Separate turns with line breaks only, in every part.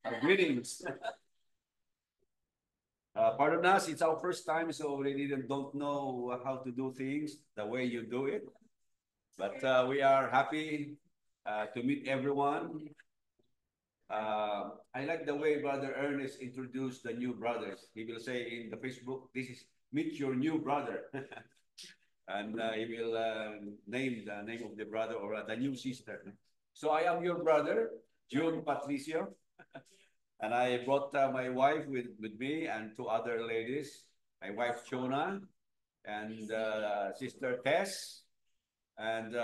Greetings. Pardon us, it's our first time, so we really don't know how to do things the way you do it. But we are happy to meet everyone. I like the way Brother Ernest introduced the new brothers. He will say in the Facebook, this is meet your new brother. And he will name the name of the brother or the new sister. So I am your brother, June Patricio. And I brought my wife with me and two other ladies, my wife Chona and sister Tess, and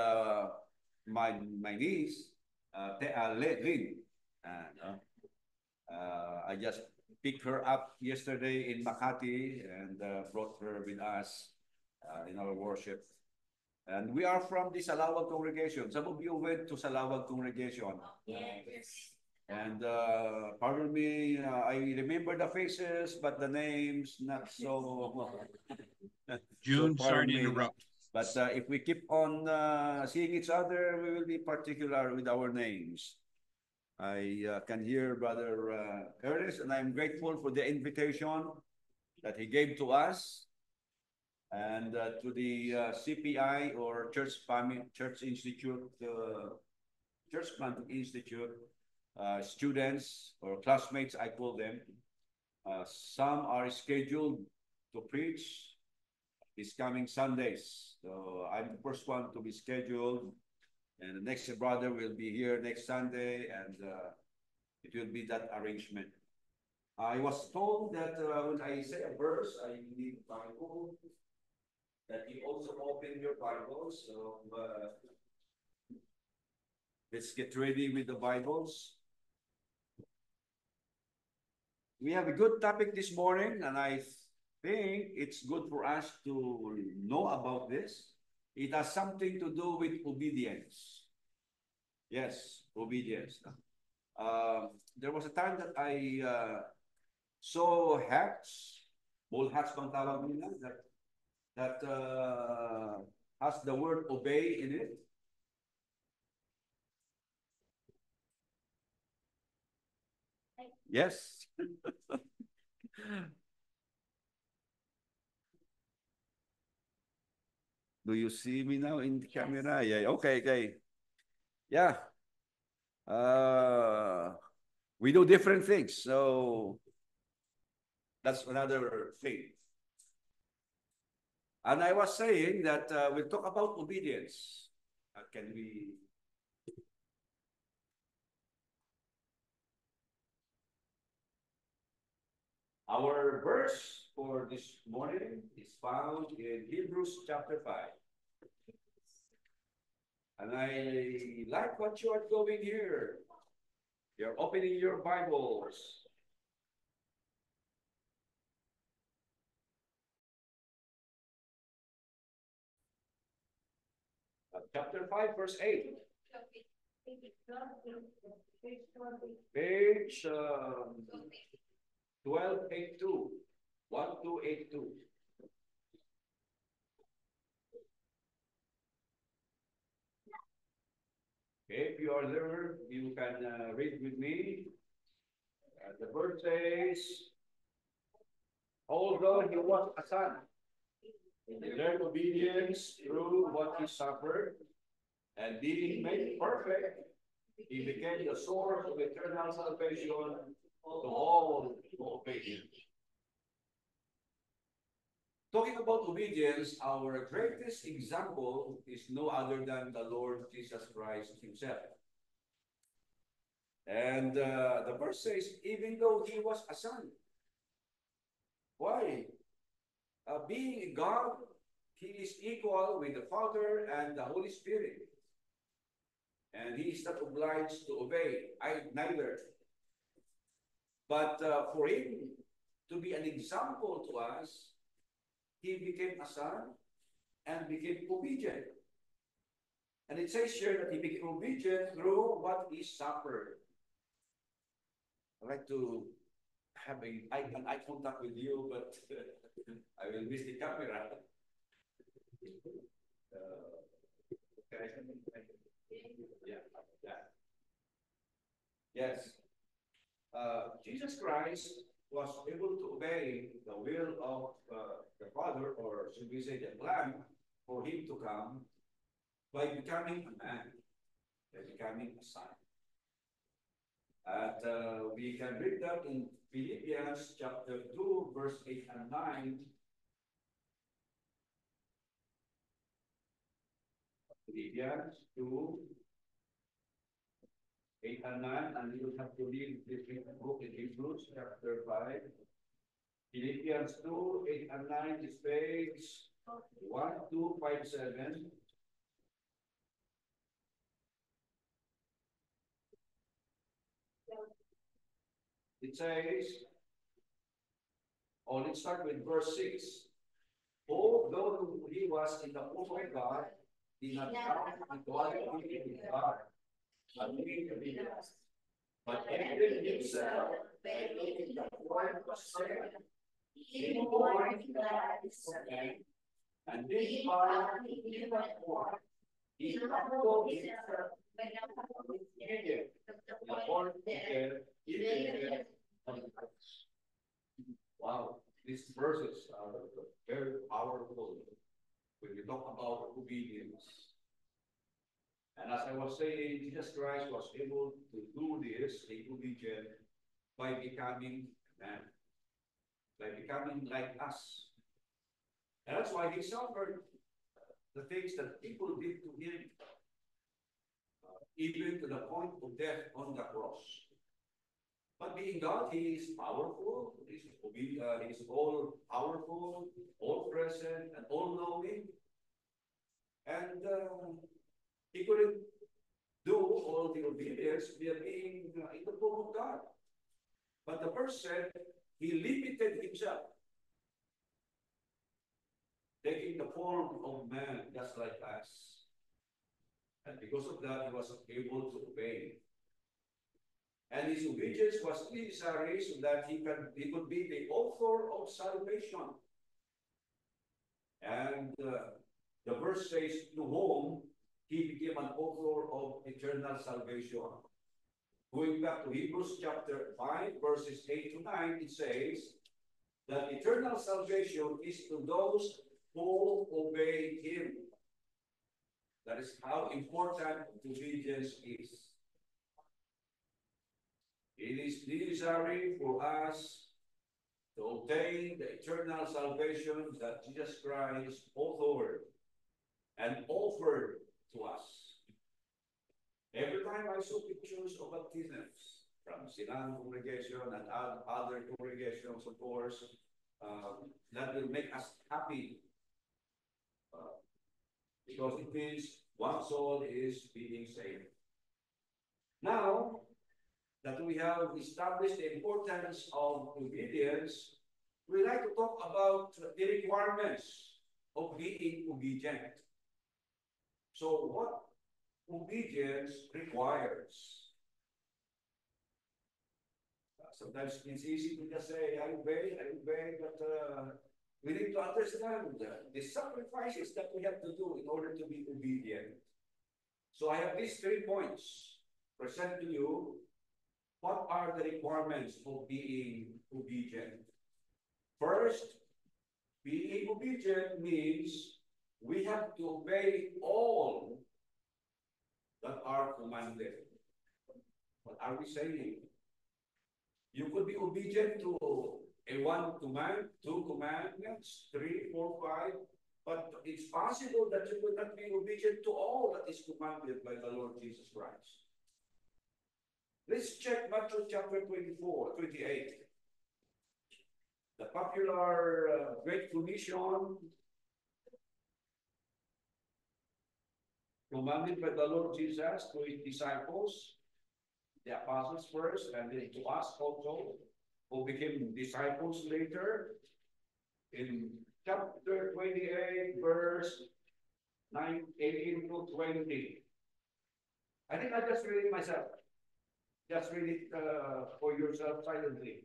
my niece, Lynn. And, I just picked her up yesterday in Makati and brought her with us in our worship. And we are from the Salawag congregation. Some of you went to Salawag congregation. Yes. And pardon me, I remember the faces, but the names not so.
June, sorry
pardon
to
me.
interrupt.
But if we keep on seeing each other, we will be particular with our names. I can hear Brother Ernest, and I'm grateful for the invitation that he gave to us and to the CPI or Church Institute, Church Planting Institute students or classmates, I call them. Some are scheduled to preach this coming Sundays. So I'm the first one to be scheduled, and the next brother will be here next Sunday, and it will be that arrangement. I was told that when I say a verse, I need Bible, that you also open your Bibles. So let's get ready with the Bibles. We have a good topic this morning, and I think it's good for us to know about this. It has something to do with obedience. Yes, obedience. There was a time that I saw hats, bull hats bang tawag nila, that has the word obey in it. Yes. Do you see me now in the camera? Yeah. Okay. Okay. Yeah. Uh, we do different things, so that's another thing. And I was saying that we'll talk about obedience. Can we? Our verse for this morning is found in Hebrews chapter 5. And I like what you are doing here. You're opening your Bibles. Chapter 5, verse 8. Page 1282. 1282. Okay, if you are there, you can read with me. The verse says, although he was a son, he learned obedience through what he suffered, and being made perfect, he became the source of eternal salvation to all who obey him. Talking about obedience, our greatest example is no other than the Lord Jesus Christ himself. And the verse says, even though he was a son. Why? Being God, he is equal with the Father and the Holy Spirit. And he is not obliged to obey, neither. But for him to be an example to us, he became a son and became obedient. And it says here that he became obedient through what he suffered. I'd like to have an eye contact with you, but I will miss the camera. Okay. Yeah, yeah. Yes. Jesus Christ was able to obey the will of the Father, or should we say the plan for him to come, by becoming a man, by becoming a son. And we can read that in Philippians chapter 2, verse 8 and 9. Philippians 2, 8 and 9, and you will have to read this book in Hebrews chapter 5. Philippians 2, 8 and 9 is page 1257. It says, or let's start with verse 6. Although he was in the form of God, did not count equality with God a thing to be lost, but emptied himself by taking the form of servant, being born in the likeness of men, and being found in human form, he humbled himself by the form of death, even death on the cross. Wow, these verses are very powerful when we talk about obedience. And as I was saying, Jesus Christ was able to do this, being obedient, by becoming man, by becoming like us. And that's why he suffered the things that people did to him, even to the point of death on the cross. But being God, he is powerful, he is all powerful, all present, and all knowing. And he couldn't do all the obedience via being in the form of God. But the verse said, he limited himself, taking the form of man just like us. And because of that, he was able to obey. And his obedience was necessary so that he could be the author of salvation. And the verse says, to whom he became an author of eternal salvation. Going back to Hebrews chapter 5, verses 8 to 9, it says that eternal salvation is to those who obey him. That is how important obedience is. It is necessary for us to obtain the eternal salvation that Jesus Christ authored and offered to us. Every time I saw pictures of baptisms from Sinan congregation and other congregations, of course, that will make us happy because it means one soul is being saved. Now that we have established the importance of obedience, we like to talk about the requirements of being obedient. So what obedience requires? Sometimes it's easy to just say, I obey, but we need to understand the sacrifices that we have to do in order to be obedient. So I have these 3 points present to you. What are the requirements of being obedient? First, being obedient means we have to obey all that are commanded. What are we saying? You could be obedient to a 1 command, 2 commandments, 3, 4, 5, but it's possible that you could not be obedient to all that is commanded by the Lord Jesus Christ. Let's check Matthew chapter 28. The popular Great Commission commanded by the Lord Jesus to his disciples, the apostles first, and then to us also, who became disciples later. In chapter 28, verse 18 to 20. I think I'll just read it myself. Just read it for yourself silently.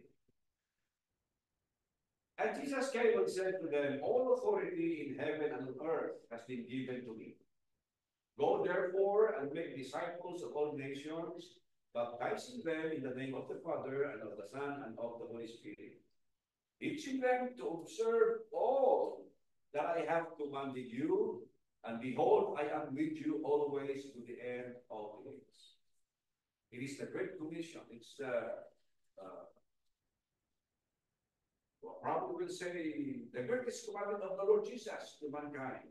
And Jesus came and said to them, all authority in heaven and on earth has been given to me. Go therefore and make disciples of all nations, baptizing them in the name of the Father and of the Son and of the Holy Spirit, teaching them to observe all that I have commanded you, and behold, I am with you always to the end of the age. It is the Great Commission. It's probably will say the greatest commandment of the Lord Jesus to mankind.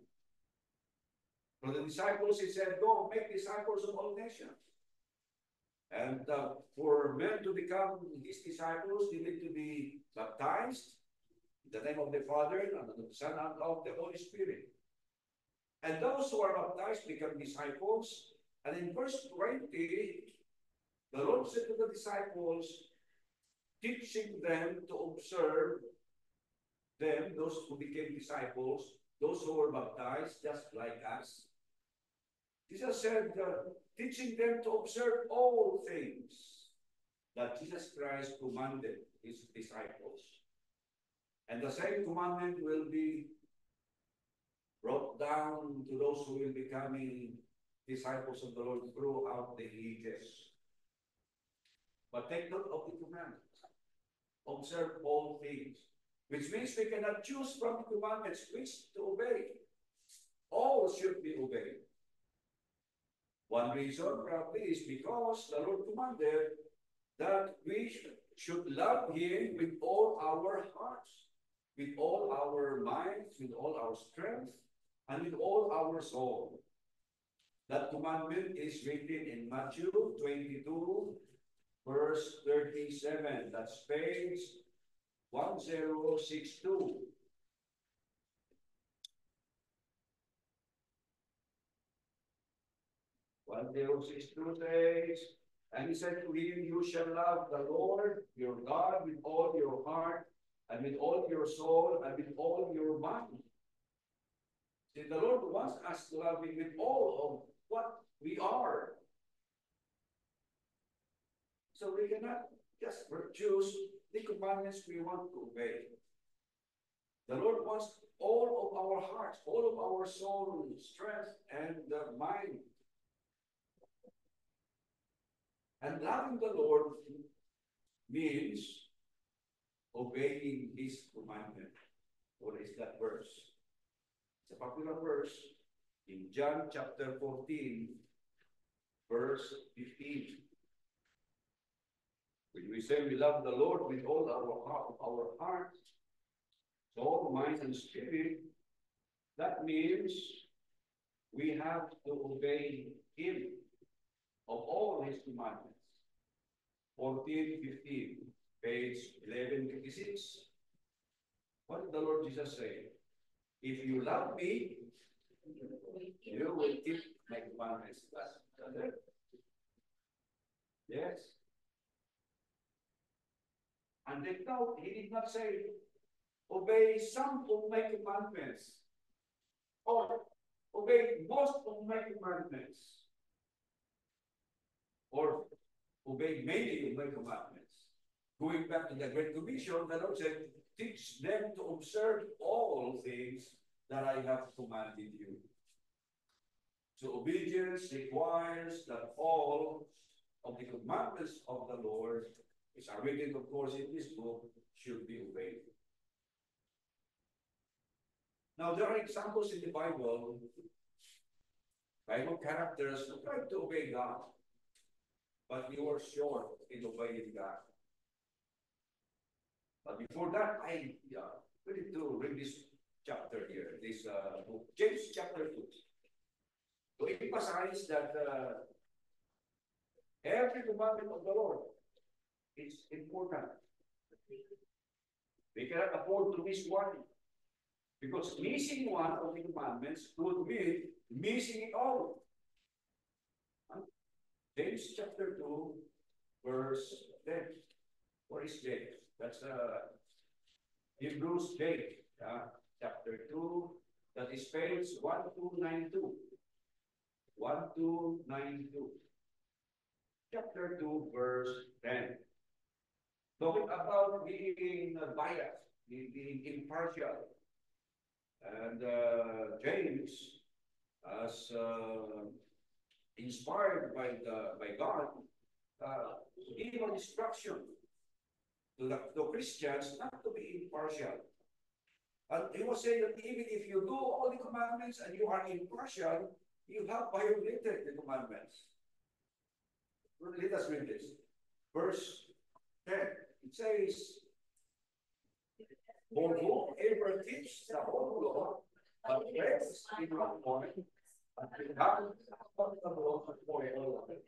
For the disciples, he said, go make disciples of all nations. And for men to become his disciples, they need to be baptized in the name of the Father and of the Son and of the Holy Spirit. And those who are baptized become disciples. And in verse 20, the Lord said to the disciples, teaching them to observe them, those who became disciples, those who were baptized, just like us. Jesus said, teaching them to observe all things that Jesus Christ commanded his disciples. And the same commandment will be brought down to those who will be becoming disciples of the Lord throughout the ages. But take note of the commandment. Observe all things. Which means we cannot choose from the commandments which to obey. All should be obeyed. One reason probably is because the Lord commanded that we should love him with all our hearts, with all our minds, with all our strength, and with all our soul. That commandment is written in Matthew 22, verse 37. That's page 1062. Says, and he said to him, you shall love the Lord your God with all your heart, and with all your soul, and with all your mind. See, the Lord wants us to love him with all of what we are. So we cannot just choose the commandments we want to obey. The Lord wants all of our hearts, all of our soul, strength, and mind. And loving the Lord means obeying his commandment. What is that verse? It's a popular verse in John chapter 14, verse 15. When we say we love the Lord with all our heart, soul, mind, and spirit, that means we have to obey him of all his commandments. 14:15, page 1156. What did the Lord Jesus say? If you love me, you will keep my commandments. That's it. Yes. And they thought he did not say, obey some of my commandments, or obey most of my commandments, or obey many of my commandments. Going back to the Great Commission, the Lord said, teach them to observe all things that I have commanded you. So obedience requires that all of the commandments of the Lord, which are written, of course, in this book, should be obeyed. Now, there are examples in the Bible characters who tried to obey God, but they were short in obeying God. But before that, I need to read this chapter here, this book, James chapter 2. To emphasize that every commandment of the Lord is important. We cannot afford to miss one. Because missing one of the commandments would mean missing it all. James chapter 2, verse 10. What is James? That's Hebrews 8, chapter 2. That is page 1292. 1292. Chapter 2, verse 10. Talking about being biased, being impartial. And James, as inspired by God, give an instruction to Christians not to be impartial. And he was saying that even if you do all the commandments and you are impartial, you have violated the commandments. Let us read this. Verse 10. It says, for whoever teaches the whole law, but rests in one point, and becomes accountable for all of it.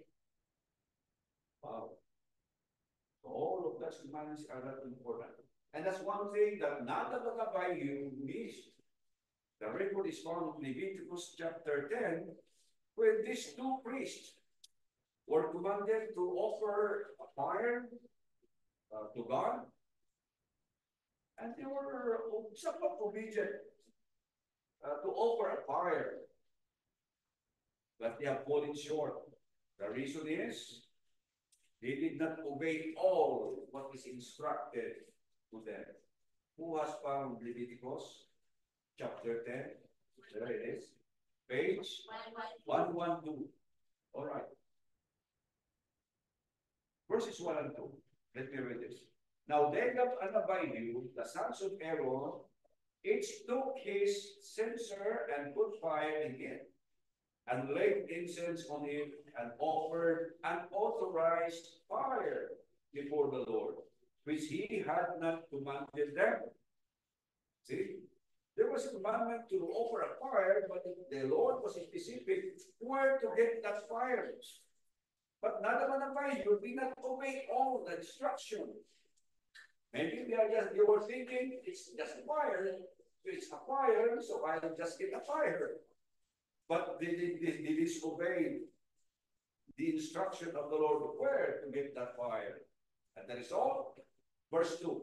Wow. All of those commandments are not important. And that's one thing that none of the Gabayu missed. The record is found in Leviticus chapter 10, when these two priests were commanded to offer a fire to God, and they were somewhat obedient to offer a fire, but they have fallen short. The reason is they did not obey all what is instructed to them. Who has found Leviticus chapter 10? There it is. Page 112. All right. Verses 1 and 2. Let me read this. Now Nadab and Abihu, the sons of Aaron, each took his censer and put fire in it, and laid incense on it, and offered unauthorized fire before the Lord, which he had not commanded them. See? There was a commandment to offer a fire, but the Lord was specific where to get that fire. But Nadab and Abihu did not obey all the instruction. Maybe they were thinking it's just a fire. It's a fire, so I'll just get a fire. But they disobeyed the instruction of the Lord where to get that fire. And that is all. Verse 2.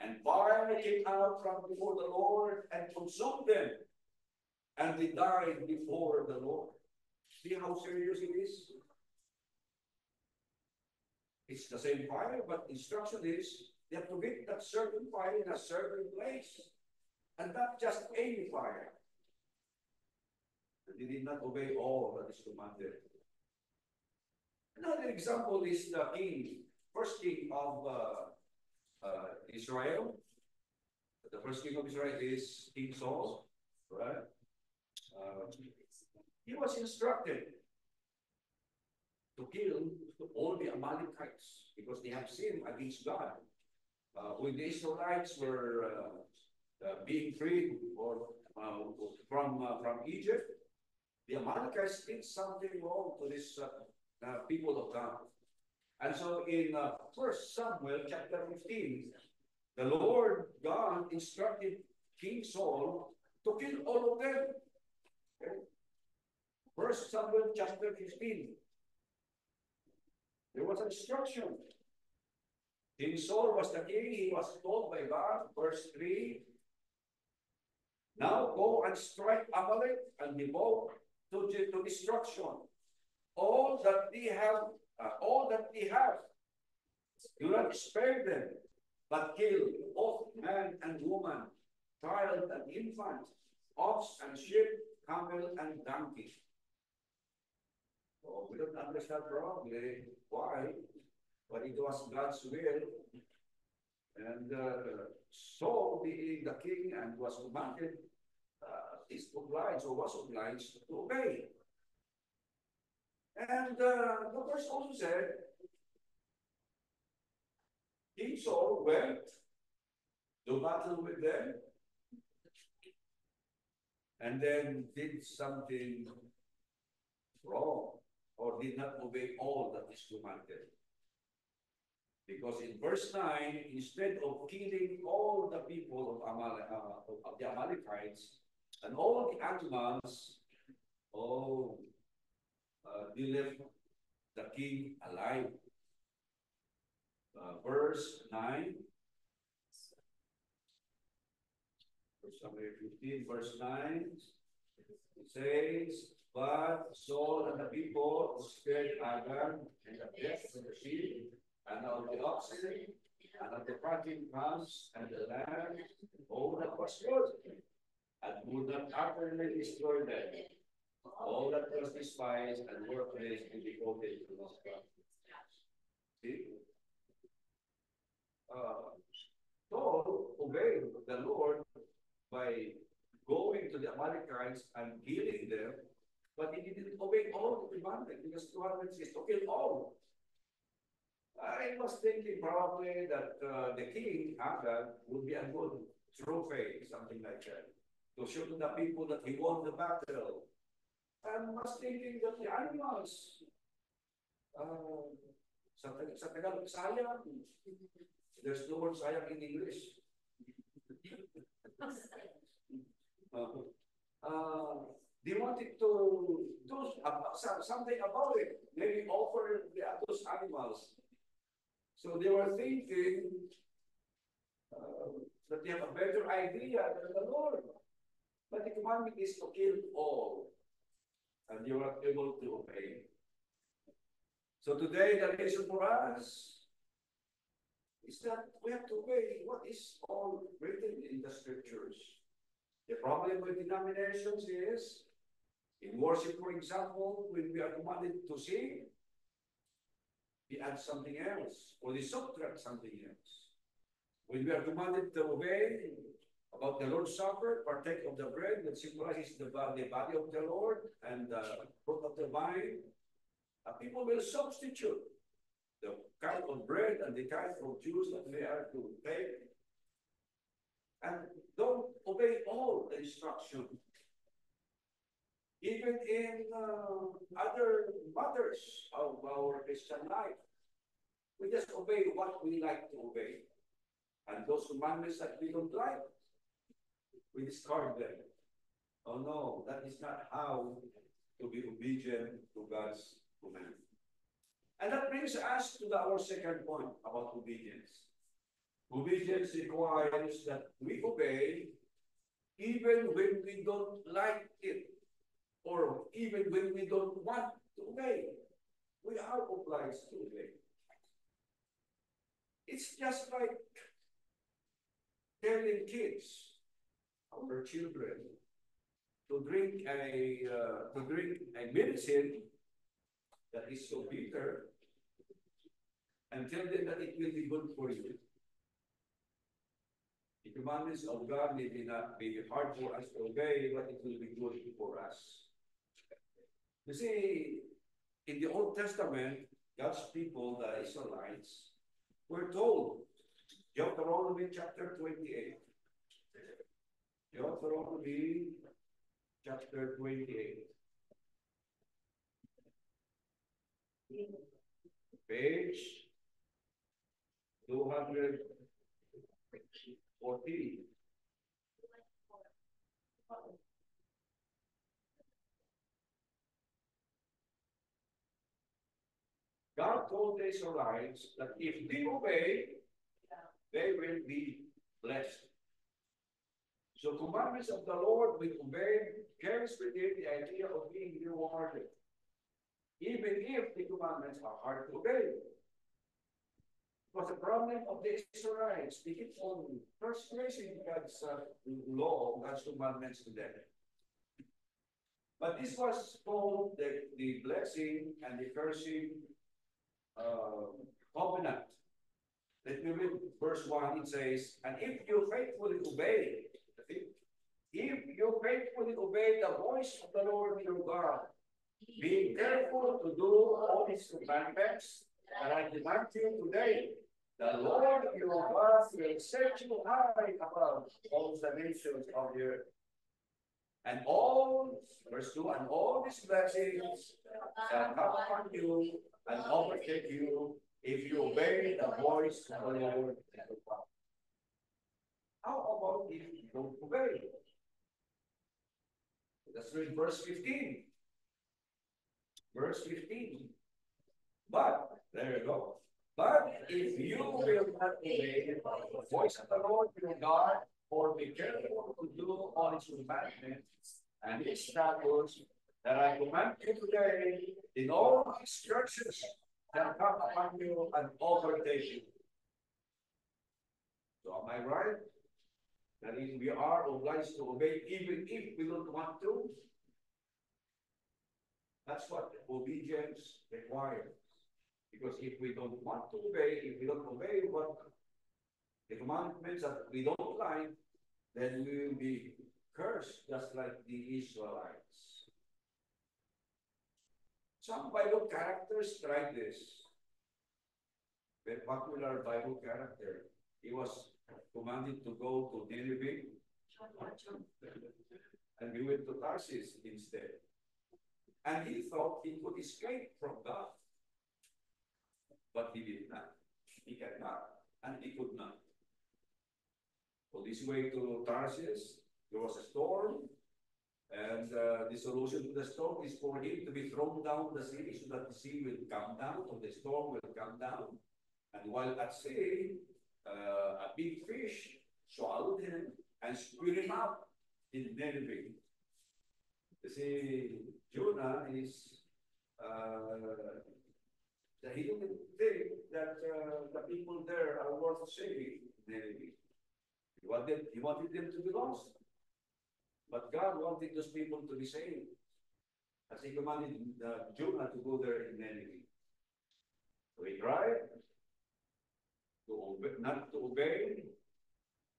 And fire came out from before the Lord and consumed them, and they died before the Lord. See how serious it is? It's the same fire, but instruction is they have to get that certain fire in a certain place, and not just any fire. They did not obey all that is commanded. Another example is the king, first king of Israel. The first king of Israel is King Saul, right? He was instructed to kill all the Amalekites because they have sinned against God. When the Israelites were being freed from Egypt, the Amalekites did something wrong to this people of God. And so in 1 Samuel chapter 15, the Lord God instructed King Saul to kill all of them. Okay? 1 Samuel chapter 15. There was an instruction. King Saul was the king. He was told by God, verse 3, now go and strike Amalek and devote to destruction all that they have. Do not spare them, but kill both man and woman, child and infant, ox and sheep, camel and donkey. So we don't understand probably why, but it was God's will. And Saul, being the king and was commanded, is obliged or was obliged to obey. And the verse also said, King Saul went to battle with them and then did something wrong or did not obey all that is commanded. Because in verse 9, instead of killing all the people of the Amalekites and all the animals, they left the king alive. Verse 9, Samuel 15, verse 9, it says, but Saul and the people spared Agag and the death of the sheep and of the oxen and of the fatting calves and the lamb, all that was good, and would not utterly destroy them. All that was despised and worthless and devoted to lost God. See? Saul obeyed the Lord by going to the Amalekites and killing them, but he didn't obey all the commandments because commandments is to kill all. I was thinking probably that the king, Agag, would be a good trophy, something like that, to show to the people that he won the battle. And was thinking that the animals, sa Tagalog, sayang. There's no word sayang in English. They wanted to do something about it. Maybe offer those animals. So they were thinking that they have a better idea than the Lord. But the commandment is to kill all. And you are able to obey. So today, the lesson for us is that we have to obey what is all written in the scriptures. The problem with denominations is, in worship, for example, when we are commanded to sing, we add something else, or they subtract something else. When we are commanded to obey about the Lord's Supper, partake of the bread that symbolizes the body of the Lord and the fruit of the vine, people will substitute the kind of bread and the kind of juice that they are to take, and don't obey all the instruction. Even in other matters of our Christian life, we just obey what we like to obey. And those commandments that we don't like, we discard them. Oh no, that is not how to be obedient to God's command. And that brings us to our second point about obedience. Obedience requires that we obey even when we don't like it, or even when we don't want to obey. We are obliged to obey. It's just like telling kids, our children, to drink a medicine that is so bitter, and tell them that it will be good for you. The commandments of God may not be hard for us to obey, but it will be good for us. You see, in the Old Testament, God's people, the Israelites, were told, Deuteronomy chapter 28. Deuteronomy chapter 28. Page 214. God told the Israelites that if they obey, they will be blessed. So commandments of the Lord we obey carries with it the idea of being rewarded, even if the commandments are hard to obey. But the problem of the Israelites, they keep on transgressing God's law, God's commandments to them. But this was called the blessing and the cursing covenant. Let me read verse 1. It says, and if you faithfully obey, the voice of the Lord your God, being careful to do all his commandments that I demand you today, the Lord your God will set you high above all the nations of the earth. And all, verse 2, and all these blessings shall come upon you and overtake you if you obey the voice of the Lord your God. How about if you don't obey? Let's read verse 15. Verse 15. But, there you go. But if you will not obey the voice of the Lord your God, or be careful to do all his commandments and his statutes that I command you today, in all his churches shall come upon you and overtake you. So am I right? That is, we are obliged to obey even if we don't want to. That's what obedience requires. Because if we don't want to obey, if we don't obey what the commandments that we don't like, then we will be cursed just like the Israelites. Some Bible characters tried this. Very popular Bible character. He was commanded to go to Nineveh, and he went to Tarsus instead. And he thought he could escape from God. But he did not. He cannot, and he could not. On his way to Tarsus, there was a storm, and the solution to the storm is for him to be thrown down the sea so that the sea will come down, or the storm will come down. And while at sea, a big fish swallowed him and spewed him out in Nineveh. You see, Jonah is, he didn't think that the people there are worth saving Nineveh. He wanted them to be lost. But God wanted those people to be saved. As he commanded Jonah to go there in Nineveh. So he tried not to obey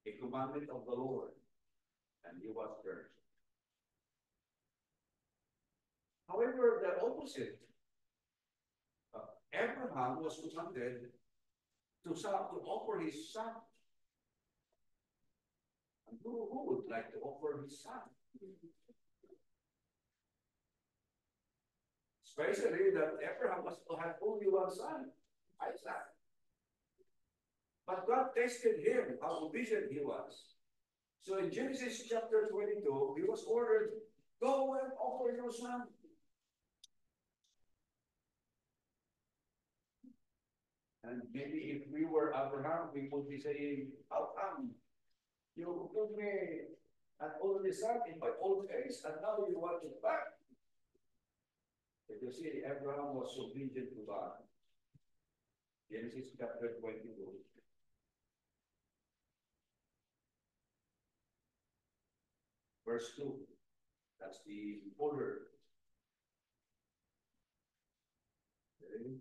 a commandment of the Lord. And he was cursed. However, the opposite. Abraham was commanded to offer his son. And who would like to offer his son? Especially that Abraham had only one son, Isaac. But God tested him, how obedient he was. So in Genesis chapter 22, he was ordered, go and offer your son. And maybe if we were Abraham, we would be saying, how come you took me an only son in my old age, and now you want it back? But you see, Abraham was obedient to God. Genesis chapter 22. Verse 2. That's the order. Okay.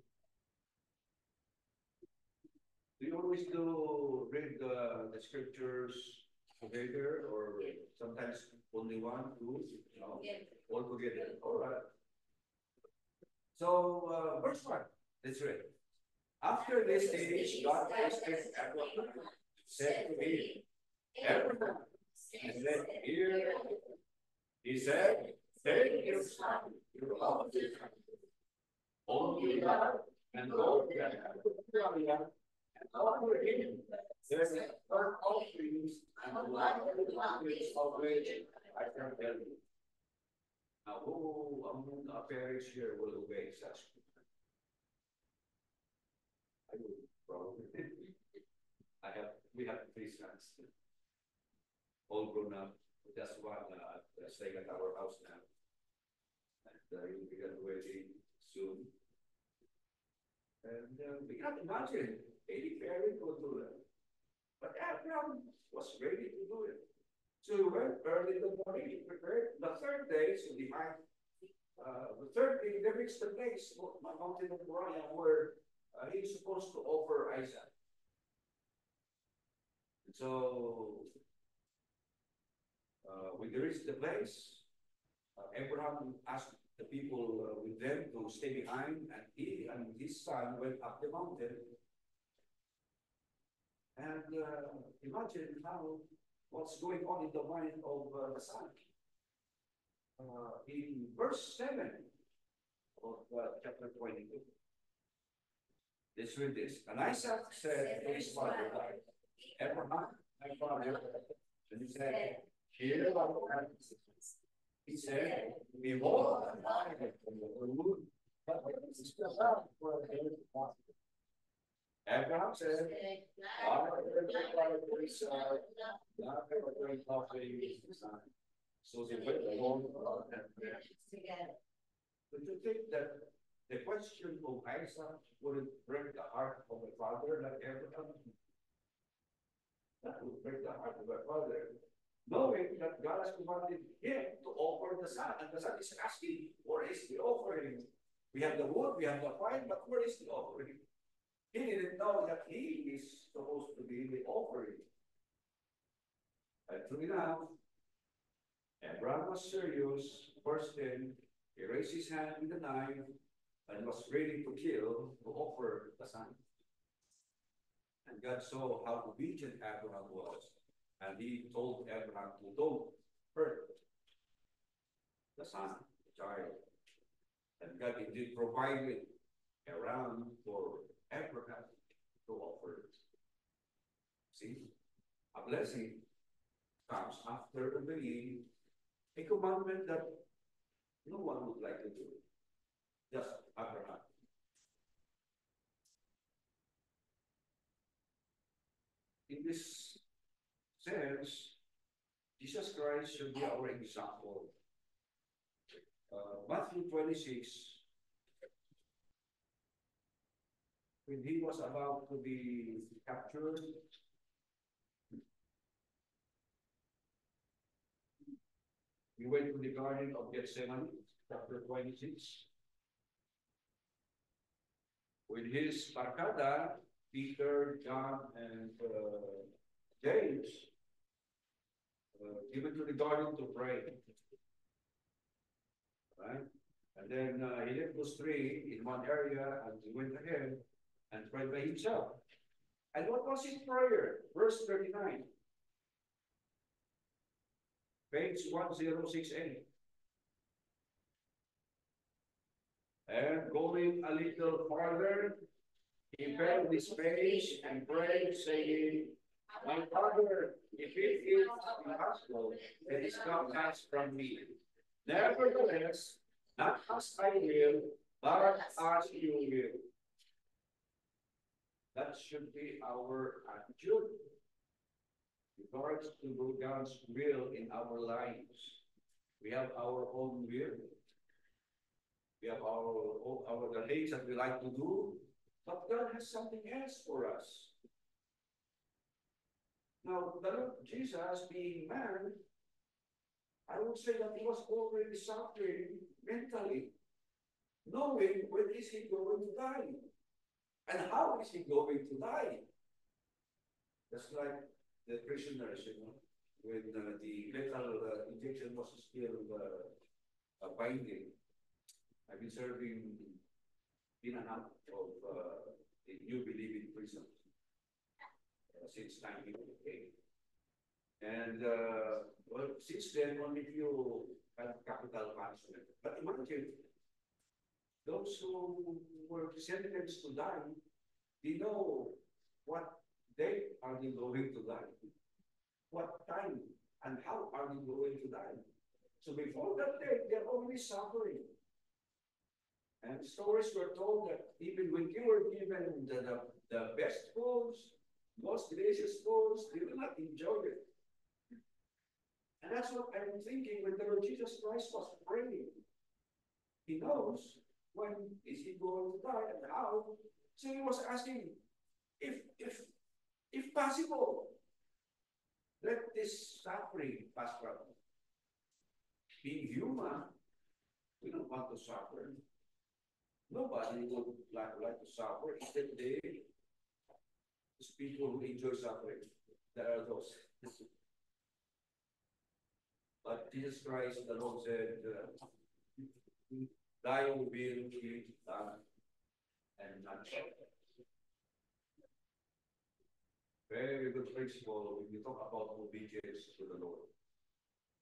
Do you always read the scriptures together, or sometimes only one, two, no? All together? All right. So, verse 1, let's read. After this things, God tested Abraham, said to him, Abraham, and said, here, he said, take your son, your only God, and go to the and offer him their burnt offerings and the language of which I can tell you. Now, who among our parents here will obey such? I will probably. We have three sons, all grown up. Just one staying at our house now, and he will be graduating soon. And we can't imagine any parent would do that. But Abraham was ready to do it. So he went early in the morning, he prepared. The third day, so the third day, they reached the place, Mountain of Moriah, where he's supposed to offer Isaac. And so, when they reached the place, Abraham asked the people with them to stay behind, and he and his son went up the mountain. And imagine what's going on in the mind of the son. In verse 7 of chapter 22, let's read this. And Isaac said to his father, Abraham, my father, and he said, here I am. He said, behold, I have removed. Abraham said, so they went along and but you think that the question of Isaac wouldn't break the heart of a father like Abraham? That would break the heart of a father, knowing that God has commanded him to offer the son, and the son is asking, what is the offering? We have the wood, we have the fire, but where is the offering? He didn't know that he is supposed to be the offering. And true enough, Abraham was serious. First thing, he raised his hand with the knife and was ready to kill, to offer the son. And God saw how obedient Abraham was. And he told Abraham to don't hurt the son, the child. And God indeed provided a ram for Abraham to offer. See, a blessing comes after obeying a commandment that no one would like to do. Just Abraham. In this sense, Jesus Christ should be our example. Matthew 26, when he was about to be captured, he went to the Garden of Gethsemane, chapter 26. With his barkada, Peter, John, and James, he went to the garden to pray. Right? And then he left those three in one area and he went ahead and prayed by himself. And what was his prayer? Verse 39. Page 1068. And going a little farther, he fell on his face and prayed, saying, My Father, if it is impossible, that this cup pass from me. Nevertheless, not as I will, but as you will. That should be our attitude regards to God's will in our lives. We have our own will. We have our the things that we like to do, but God has something else for us. Now, the Lord Jesus, being man, I would say that he was already suffering mentally, knowing when is he going to die, and how is he going to die. Just like the prisoners, when the lethal injection was still binding. I've been serving in and out of the New Believing prison since 1988. And well, since then, only few had capital punishment. But imagine, those who were sentenced to die, they know what day are they going to die, what time, and how are they going to die. So before that day, they're already suffering. And stories were told that even when you were given the best foods, most delicious foods, they will not enjoy it. And that's what I'm thinking when the Lord Jesus Christ was praying. He knows when is he going to die and how. So he was asking, if possible, let this suffering pass from me. Being human, we don't want to suffer. Nobody would like to suffer. Instead, those people who enjoy suffering, there are those. But Jesus Christ, the Lord said, thy will be done and not short. Very good principle when you talk about obedience to the Lord.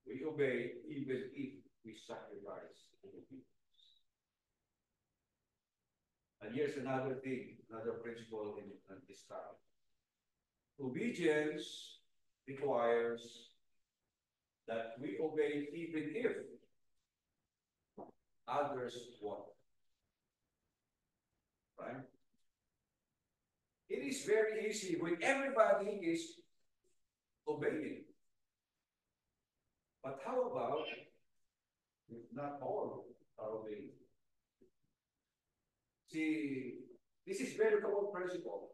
We obey even if we sacrifice obedience. And here's another thing, another principle in this time. Obedience requires that we obey even if others won't. Right? It is very easy when everybody is obeying. But how about if not all are obeying? See, this is very common principle.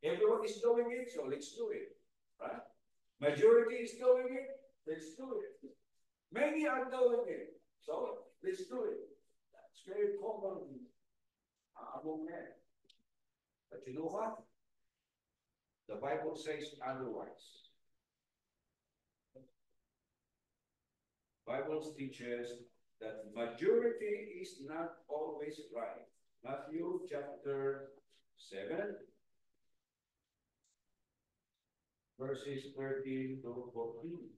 Everyone is doing it, so let's do it. Right? Majority is doing it, let's do it. Many are doing it, so let's do it. It's very common among men. But you know what? The Bible says otherwise. Bible teaches that majority is not always right. Matthew chapter 7, verses 13 to 14.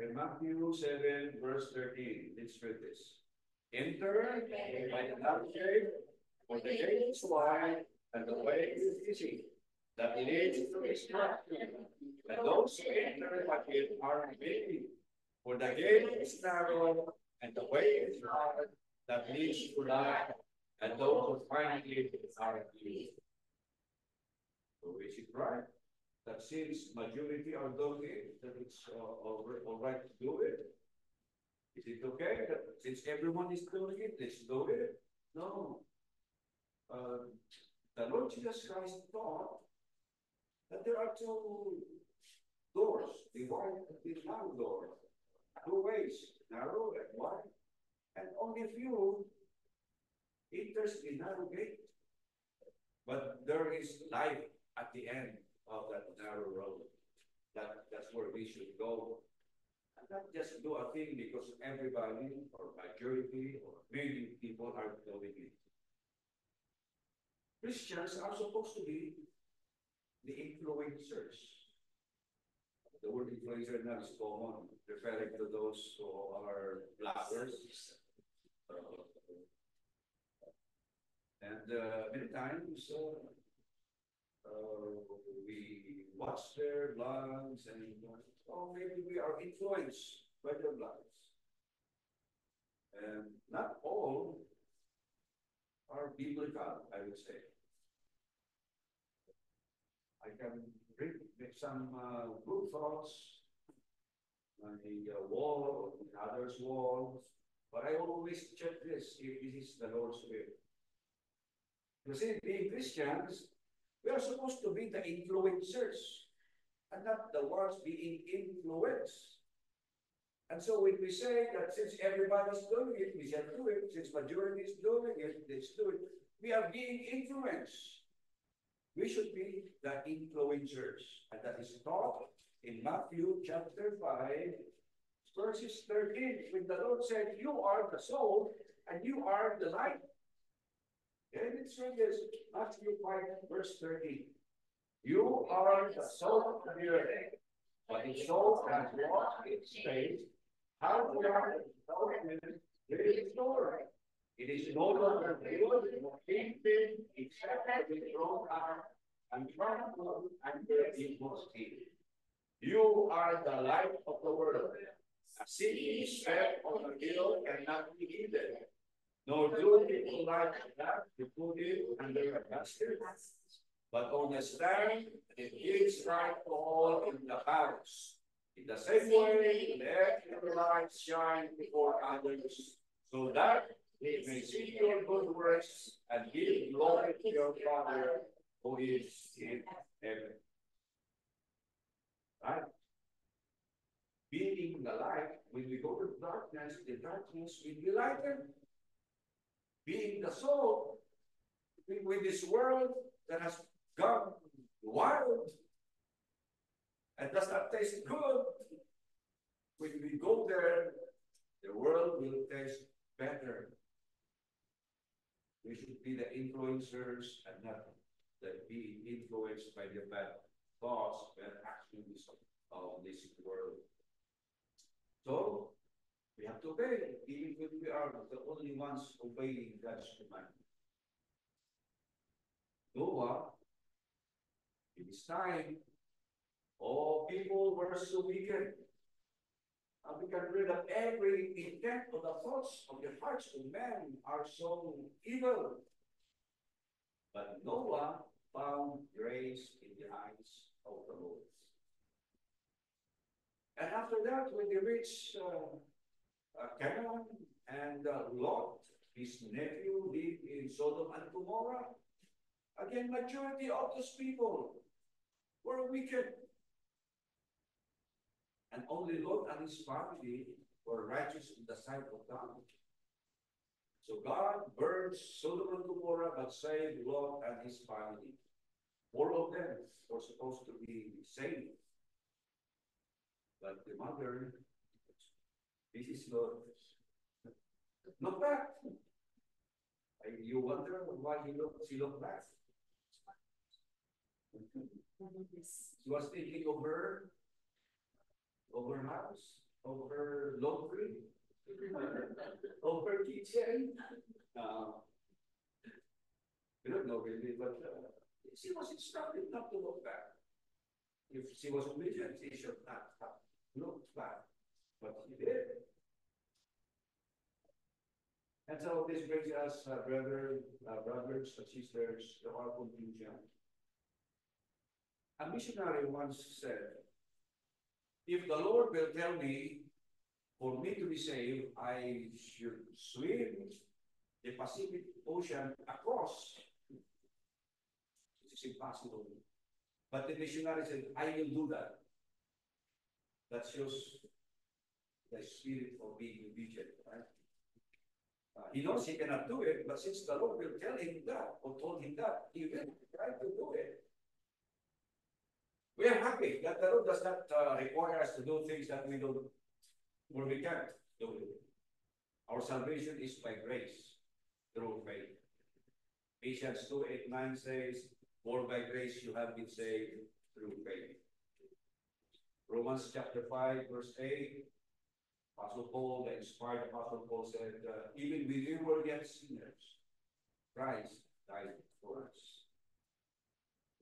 In Matthew 7, verse 13, let's read this. Enter by the narrow gate, for the gate is wide, and the way is easy, that leads to destruction. And those who enter by it are many. For the gate is narrow, and the way is hard, that leads to life, and those who find it are few. So is it right that since majority are doing it, that it's all right to do it? Is it okay that since everyone is doing it, let's do it? No. The Lord Jesus Christ taught that there are two doors, the wide and the narrow door. Two ways, narrow and wide. And only few enters the narrow gate. But there is life at the end of that narrow road. That's where we should go. And not just do a thing because everybody or majority or many people are doing it. Christians are supposed to be the influencers. The word influencer now is common, referring to those who are bloggers. Many times we watch their blogs and maybe we are influenced by their blogs. And not all are biblical, I would say. I can bring some good thoughts on the wall, on others' walls, but I always check this if this is the Lord's will. You see, being Christians, we are supposed to be the influencers and not the ones being influenced. And so when we say that since everybody's doing it, we shall do it. Since majority is doing it, let's do it. We are being influenced. We should be the influencers. And that is taught in Matthew chapter 5, verses 13. When the Lord said, you are the soul and you are the light. And it's read this, Matthew 5, verse 13. You are the salt of the earth, but the salt has lost its taste. How we are restored? It is no longer good or tainted, except to be thrown out and trampled under people's feet. You are the light of the world. A city set on a hill cannot be hidden. Nor do people like that to put it under a basket, but on a stand, it gives light to all in the house. In the same way, let your light shine before others, so that they may see your good works and give glory to your Father who is in heaven. Right? Being the light, when we go to darkness, the darkness will be lightened. Being the soul, with this world that has gone wild and does not taste good, when we go there, the world will taste better. We should be the influencers and not being influenced by the bad thoughts and actions of this world. So, we have to obey, even when we are the only ones obeying God's command. Noah, in his time, all people were so wicked. And we can read that every intent of the thoughts of the hearts of men are so evil. But Noah found grace in the eyes of the Lord. And after that, when they reached Canaan and Lot, his nephew, lived in Sodom and Gomorrah. Again, majority of those people were wicked. And only Lot and his family were righteous in the sight of God. So God burned Sodom and Gomorrah, but saved Lot and his family. All of them were supposed to be saved. But the mother, this is Lot. Look back. And you wonder why she looked back. She was thinking of her house, of her laundry, of her kitchen. We don't know really, but she was instructed not to look back. If she was obedient, she should not have looked back. But she did. And so this brings us, brothers and sisters, to our conclusion. A missionary once said, if the Lord will tell me, for me to be saved, I should swim the Pacific Ocean across. It's impossible. But the missionary said, I will do that. That shows the spirit of being obedient, right? He knows he cannot do it, but since the Lord will tell him that, or told him that, he will try to do it. We are happy that the Lord does not require us to do things that we don't, or we can't do it. Our salvation is by grace, through faith. Ephesians 2:8-9 says, for by grace you have been saved through faith. Romans chapter 5, verse 8, Apostle Paul, the inspired Apostle Paul said, even when we were yet sinners, Christ died for us.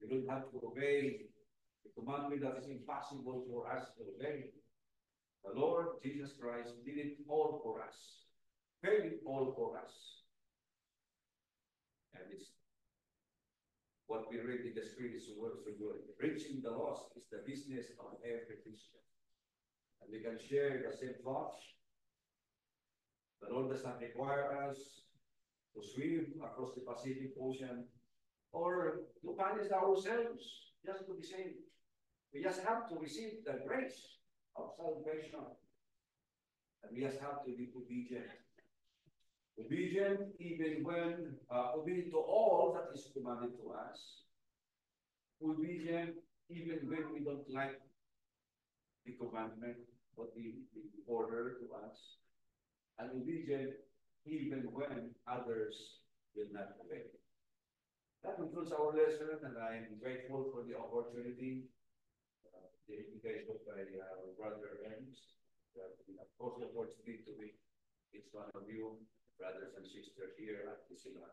We don't have to obey the commandment that is impossible for us to obey. The Lord Jesus Christ did it all for us, paid it all for us. And it's what we read in the Scriptures words for good. Reaching the lost is the business of every Christian. And we can share the same thoughts. The Lord does not require us to swim across the Pacific Ocean or to punish ourselves just to be saved. We just have to receive the grace of salvation. And we just have to be obedient. Obedient even when, obedient to all that is commanded to us. Obedient even when we don't like the commandment, what the order to us. And obedient even when others will not obey. That concludes our lesson, and I am grateful for the opportunity, the invitation by our brother Ernst, that we have also the opportunity to meet each one of you, brothers and sisters here at the Sila.